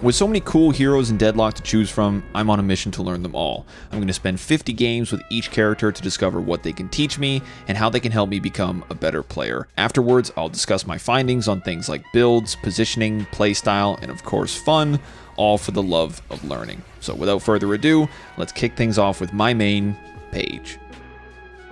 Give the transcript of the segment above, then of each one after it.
With so many cool heroes in Deadlock to choose from, I'm on a mission to learn them all. I'm going to spend 50 games with each character to discover what they can teach me and how they can help me become a better player. Afterwards, I'll discuss my findings on things like builds, positioning, playstyle, and of course fun, all for the love of learning. So without further ado, let's kick things off with my main, Paige.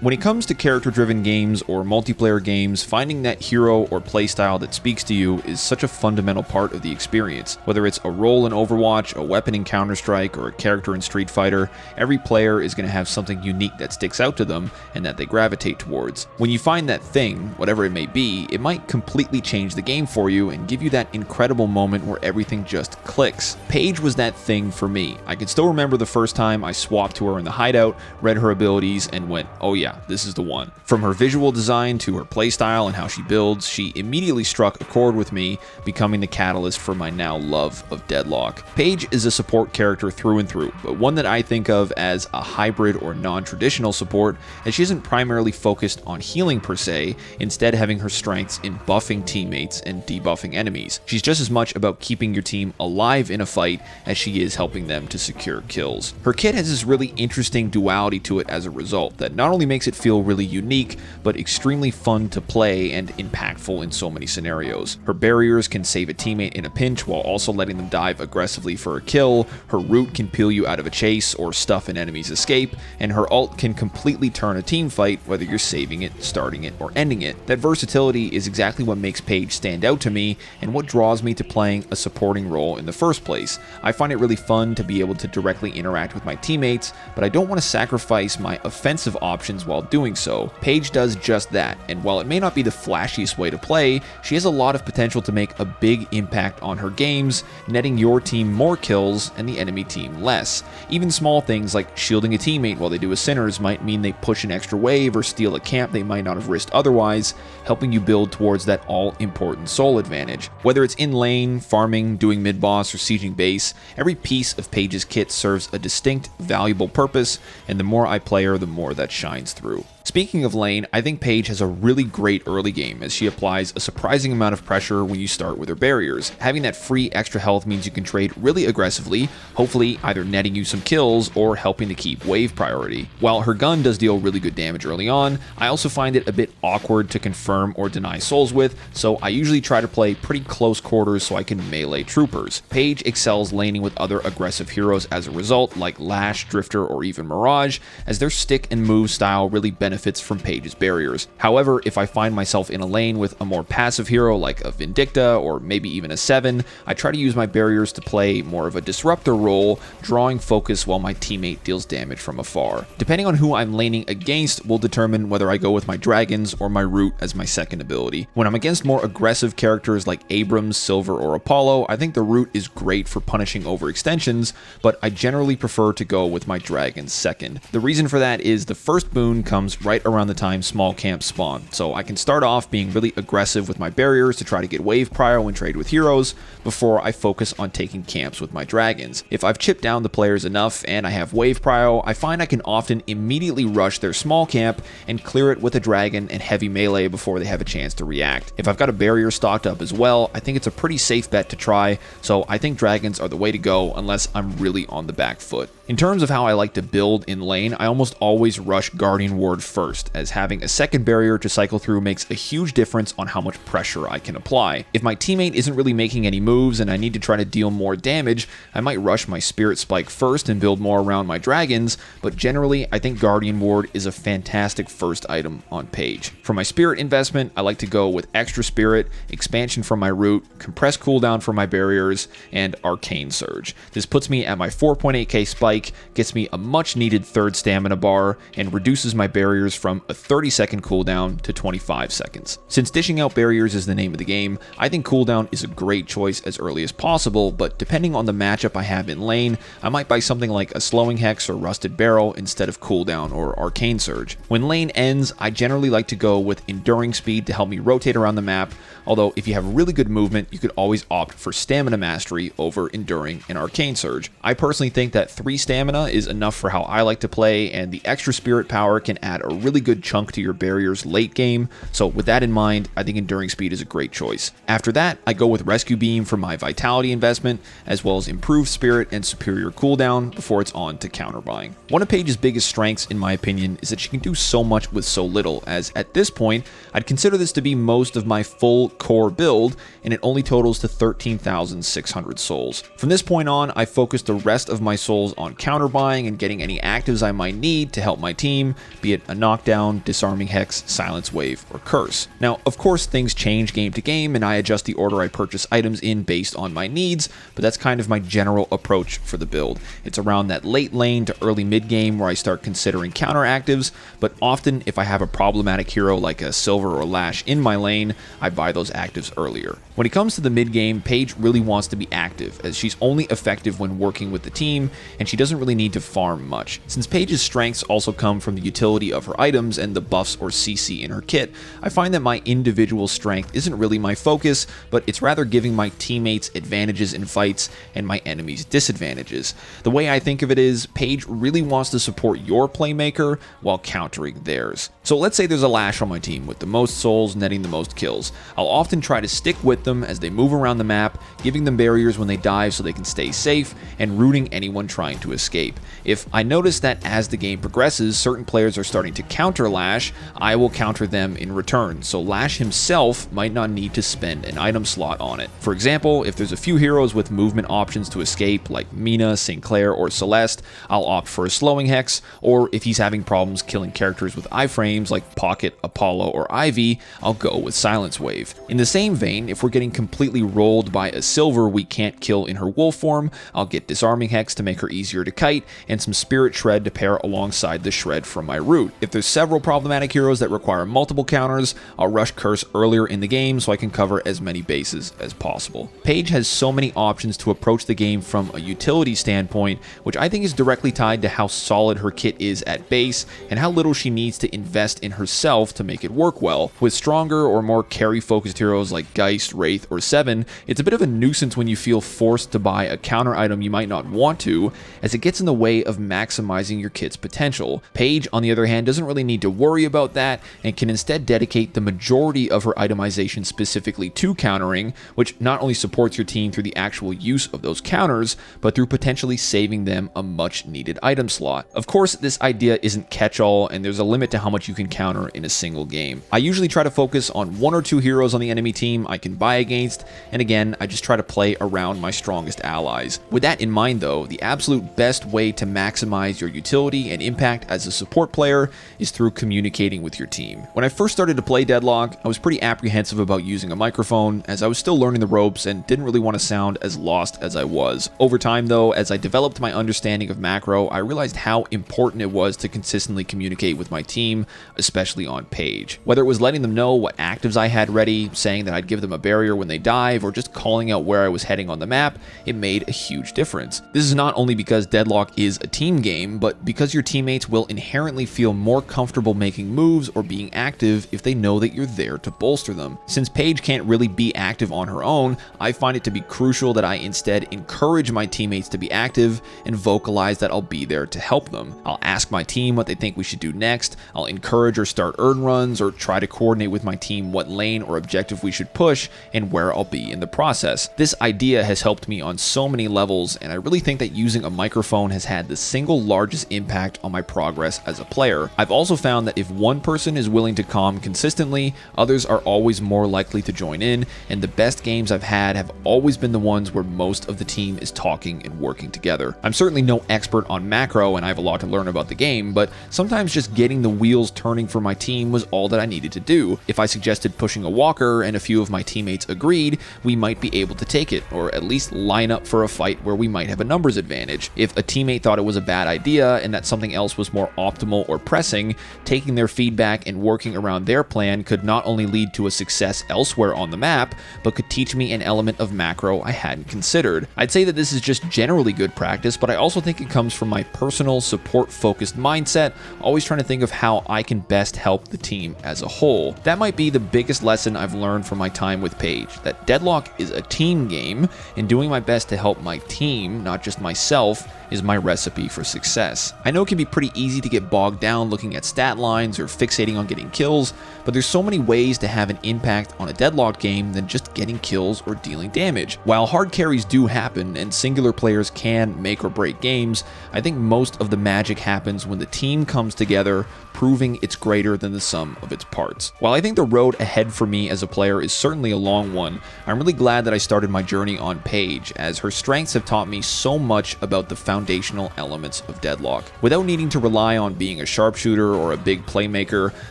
When it comes to character-driven games or multiplayer games, finding that hero or playstyle that speaks to you is such a fundamental part of the experience. Whether it's a role in Overwatch, a weapon in Counter-Strike, or a character in Street Fighter, every player is going to have something unique that sticks out to them and that they gravitate towards. When you find that thing, whatever it may be, it might completely change the game for you and give you that incredible moment where everything just clicks. Paige was that thing for me. I can still remember the first time I swapped to her in the hideout, read her abilities, and went, oh yeah, this is the one. From her visual design to her playstyle and how she builds, she immediately struck a chord with me, becoming the catalyst for my now love of Deadlock. Paige is a support character through and through, but one that I think of as a hybrid or non-traditional support, as she isn't primarily focused on healing per se, instead having her strengths in buffing teammates and debuffing enemies. She's just as much about keeping your team alive in a fight as she is helping them to secure kills. Her kit has this really interesting duality to it as a result that not only makes it feel really unique, but extremely fun to play and impactful in so many scenarios. Her barriers can save a teammate in a pinch while also letting them dive aggressively for a kill, her root can peel you out of a chase or stuff an enemy's escape, and her ult can completely turn a team fight whether you're saving it, starting it, or ending it. That versatility is exactly what makes Paige stand out to me and what draws me to playing a supporting role in the first place. I find it really fun to be able to directly interact with my teammates, but I don't want to sacrifice my offensive options while doing so. Paige does just that, and while it may not be the flashiest way to play, she has a lot of potential to make a big impact on her games, netting your team more kills and the enemy team less. Even small things like shielding a teammate while they do a Sinners might mean they push an extra wave or steal a camp they might not have risked otherwise, helping you build towards that all-important soul advantage. Whether it's in lane, farming, doing mid-boss, or sieging base, every piece of Paige's kit serves a distinct, valuable purpose, and the more I play her, the more that shines through. Speaking of lane, I think Paige has a really great early game as she applies a surprising amount of pressure when you start with her barriers. Having that free extra health means you can trade really aggressively, hopefully either netting you some kills or helping to keep wave priority. While her gun does deal really good damage early on, I also find it a bit awkward to confirm or deny souls with, so I usually try to play pretty close quarters so I can melee troopers. Paige excels laning with other aggressive heroes as a result, like Lash, Drifter, or even Mirage, as their stick and move style really benefits from Paige's barriers. However, if I find myself in a lane with a more passive hero like a Vindicta or maybe even a 7, I try to use my barriers to play more of a disruptor role, drawing focus while my teammate deals damage from afar. Depending on who I'm laning against will determine whether I go with my dragons or my root as my second ability. When I'm against more aggressive characters like Abrams, Silver, or Apollo, I think the root is great for punishing overextensions, but I generally prefer to go with my dragons second. The reason for that is the first boon comes right around the time small camps spawn, so I can start off being really aggressive with my barriers to try to get wave prio and trade with heroes before I focus on taking camps with my dragons. If I've chipped down the players enough and I have wave prio, I find I can often immediately rush their small camp and clear it with a dragon and heavy melee before they have a chance to react. If I've got a barrier stocked up as well, I think it's a pretty safe bet to try, so I think dragons are the way to go unless I'm really on the back foot. In terms of how I like to build in lane, I almost always rush Guardian Ward first, as having a second barrier to cycle through makes a huge difference on how much pressure I can apply. If my teammate isn't really making any moves and I need to try to deal more damage, I might rush my Spirit Spike first and build more around my dragons, but generally I think Guardian Ward is a fantastic first item on Paige. For my Spirit investment, I like to go with Extra Spirit, Expansion from my root, Compress cooldown for my barriers, and Arcane Surge. This puts me at my 4.8k spike, gets me a much needed third stamina bar, and reduces my barriers from a 30-second cooldown to 25 seconds. Since dishing out barriers is the name of the game, I think cooldown is a great choice as early as possible, but depending on the matchup I have in lane, I might buy something like a Slowing Hex or Rusted Barrel instead of cooldown or Arcane Surge. When lane ends, I generally like to go with Enduring Speed to help me rotate around the map, although if you have really good movement, you could always opt for Stamina Mastery over Enduring and Arcane Surge. I personally think that 3 stamina is enough for how I like to play, and the extra spirit power can add a really good chunk to your barriers late game, so with that in mind, I think enduring speed is a great choice. After that, I go with rescue beam for my vitality investment, as well as improved spirit and superior cooldown before it's on to counter buying. One of Paige's biggest strengths, in my opinion, is that she can do so much with so little, as at this point, I'd consider this to be most of my full core build, and it only totals to 13,600 souls. From this point on, I focus the rest of my souls on counter buying and getting any actives I might need to help my team, be it a knockdown, disarming hex, silence wave, or curse. Now, of course, things change game to game, and I adjust the order I purchase items in based on my needs, but that's kind of my general approach for the build. It's around that late lane to early mid game where I start considering counter actives, but often if I have a problematic hero like a Silver or Lash in my lane, I buy those actives earlier. When it comes to the mid game, Paige really wants to be active, as she's only effective when working with the team, and she doesn't really need to farm much. Since Paige's strengths also come from the utility of her items and the buffs or CC in her kit, I find that my individual strength isn't really my focus, but it's rather giving my teammates advantages in fights and my enemies disadvantages. The way I think of it is, Paige really wants to support your playmaker while countering theirs. So let's say there's a Lash on my team with the most souls netting the most kills. I'll often try to stick with them as they move around the map, giving them barriers when they dive so they can stay safe, and rooting anyone trying to escape. If I notice that as the game progresses, certain players are starting to counter Lash, I will counter them in return, so Lash himself might not need to spend an item slot on it. For example, if there's a few heroes with movement options to escape, like Mina, Sinclair, or Celeste, I'll opt for a slowing hex, or if he's having problems killing characters with iframes like Pocket, Apollo, or Ivy, I'll go with Silence Wave. In the same vein, if we're getting completely rolled by a Silver we can't kill in her wolf form, I'll get Disarming Hex to make her easier to kite, and some Spirit Shred to pair alongside the Shred from my root. If there's several problematic heroes that require multiple counters, I'll rush Curse earlier in the game so I can cover as many bases as possible. Paige has so many options to approach the game from a utility standpoint, which I think is directly tied to how solid her kit is at base and how little she needs to invest in herself to make it work well. With stronger or more carry-focused heroes like Geist, Wraith, or Seven, it's a bit of a nuisance when you feel forced to buy a counter item you might not want to, as it gets in the way of maximizing your kit's potential. Paige, on the other hand, doesn't really need to worry about that and can instead dedicate the majority of her itemization specifically to countering, which not only supports your team through the actual use of those counters, but through potentially saving them a much needed item slot. Of course, this idea isn't catch-all, and there's a limit to how much you can counter in a single game. I usually try to focus on one or two heroes on the enemy team I can buy against, and again, I just try to play around my strongest allies. With that in mind though, the absolute best way to maximize your utility and impact as a support player is through communicating with your team. When I first started to play Deadlock, I was pretty apprehensive about using a microphone, as I was still learning the ropes and didn't really want to sound as lost as I was. Over time though, as I developed my understanding of macro, I realized how important it was to consistently communicate with my team, especially on Paige. Whether it was letting them know what actives I had ready, saying that I'd give them a barrier when they dive, or just calling out where I was heading on the map, it made a huge difference. This is not only because Deadlock is a team game, but because your teammates will inherently feel more comfortable making moves or being active if they know that you're there to bolster them. Since Paige can't really be active on her own, I find it to be crucial that I instead encourage my teammates to be active and vocalize that I'll be there to help them. I'll ask my team what they think we should do next, I'll encourage or start earn runs, or try to coordinate with my team what lane or objective we should push and where I'll be in the process. This idea has helped me on so many levels, and I really think that using a microphone has had the single largest impact on my progress as a player. I've also found that if one person is willing to comm consistently, others are always more likely to join in, and the best games I've had have always been the ones where most of the team is talking and working together. I'm certainly no expert on macro, and I have a lot to learn about the game, but sometimes just getting the wheels turning for my team was all that I needed to do. If I suggested pushing a walker and a few of my teammates agreed, we might be able to take it, or at least line up for a fight where we might have a numbers advantage. If a teammate thought it was a bad idea and that something else was more optimal or pressing, taking their feedback and working around their plan could not only lead to a success elsewhere on the map, but could teach me an element of macro I hadn't considered. I'd say that this is just generally good practice, but I also think it comes from my personal support-focused mindset, always trying to think of how I can best help the team as a whole. That might be the biggest lesson I've learned from my time with Paige, that Deadlock is a team game, and doing my best to help my team, not just myself, is my recipe for success. I know it can be pretty easy to get bogged down looking at stat lines or fixating on getting kills, but there's so many ways to have an impact on a Deadlock game than just getting kills or dealing damage. While hard carries do happen and singular players can make or break games, I think most of the magic happens when the team comes together, proving it's greater than the sum of its parts. While I think the road ahead for me as a player is certainly a long one, I'm really glad that I started my journey on Paige, as her strengths have taught me so much about the foundational elements of Deadlock. Without needing to rely on being a sharpshooter or a big playmaker,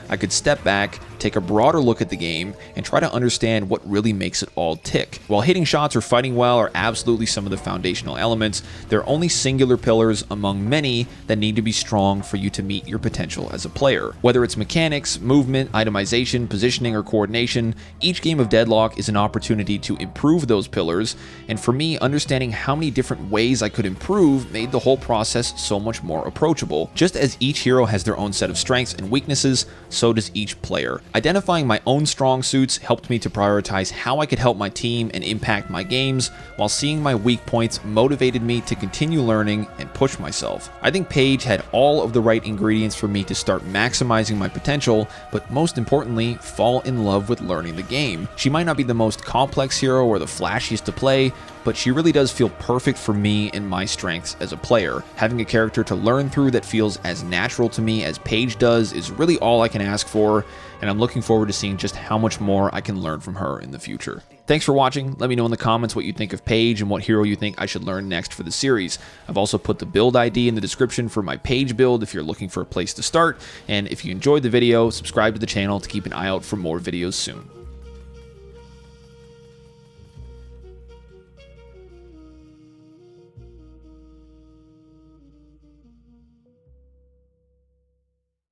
I could step back, take a broader look at the game, and try to understand what really makes it all tick. While hitting shots or fighting well are absolutely some of the foundational elements, they're only singular pillars among many that need to be strong for you to meet your potential as a player. Whether it's mechanics, movement, itemization, positioning, or coordination, each game of Deadlock is an opportunity to improve those pillars, and for me, understanding how many different ways I could improve made the whole process so much more approachable. Just as each hero has their own set of strengths and weaknesses, so does each player. Identifying my own strong suits helped me to prioritize how I could help my team and impact my games, while seeing my weak points motivated me to continue learning and push myself. I think Paige had all of the right ingredients for me to start maximizing my potential, but most importantly, fall in love with learning the game. She might not be the most complex hero or the flashiest to play, but she really does feel perfect for me and my strengths as a player. Having a character to learn through that feels as natural to me as Paige does is really all I can ask for, and I'm looking forward to seeing just how much more I can learn from her in the future. Thanks for watching. Let me know in the comments what you think of Paige and what hero you think I should learn next for the series. I've also put the build ID in the description for my Paige build if you're looking for a place to start, and if you enjoyed the video, subscribe to the channel to keep an eye out for more videos soon.